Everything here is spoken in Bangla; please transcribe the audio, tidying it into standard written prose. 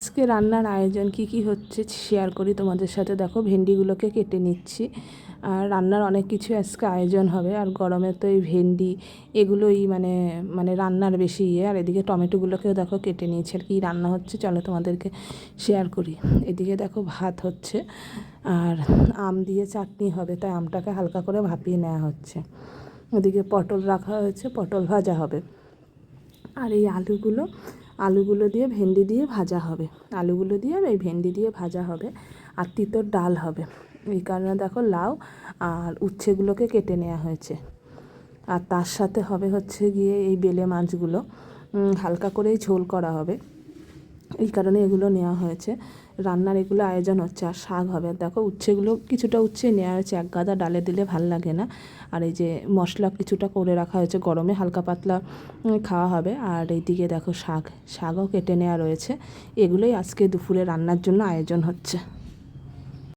আজকে রান্নার আয়োজন কি হচ্ছে শেয়ার করি তোমাদের সাথে। দেখো ভেন্ডিগুলোকে কেটে নিচ্ছি। আর রান্নার অনেক কিছু আজকে আয়োজন হবে। আর গরমে তো এই ভেন্ডি এগুলোই মানে মানে রান্নার বেশি আর এদিকে টমেটোগুলোকেও দেখো কেটে নিয়েছি। আর কি রান্না হচ্ছে চলো তোমাদেরকে শেয়ার করি। এদিকে দেখো ভাত হচ্ছে আর আম দিয়ে চাটনি হবে, তাই আমটাকে হালকা করে ভাপিয়ে নেওয়া হচ্ছে। ওদিকে পটল রাখা হয়েছে, পটল ভাজা হবে। আর এই আলুগুলো দিয়ে ভেন্ডি দিয়ে ভাজা হবে, আলুগুলো দিয়ে আর এই ভেন্ডি দিয়ে ভাজা হবে। আর তিতর ডাল হবে। এই কারণে দেখো লাউ আর উচ্ছেগুলোকে কেটে নেওয়া হয়েছে। আর তার সাথে হবে হচ্ছে গিয়ে এই বেলে মাছগুলো হালকা করেই ঝোল করা হবে, এই কারণে এগুলো নেওয়া হয়েছে। রান্নার এগুলো আয়োজন হচ্ছে। আর শাক হবে, দেখো উচ্ছেগুলো কিছুটা উচ্ছে নেওয়া হয়েছে, এক গাদা ডালে দিলে ভাল লাগে না। আর এই যে মশলা কিছুটা করে রাখা হয়েছে, গরমে হালকা পাতলা খাওয়া হবে। আর এইদিকে দেখো শাকও কেটে নেওয়া রয়েছে। এগুলোই আজকে দুপুরে রান্নার জন্য আয়োজন হচ্ছে।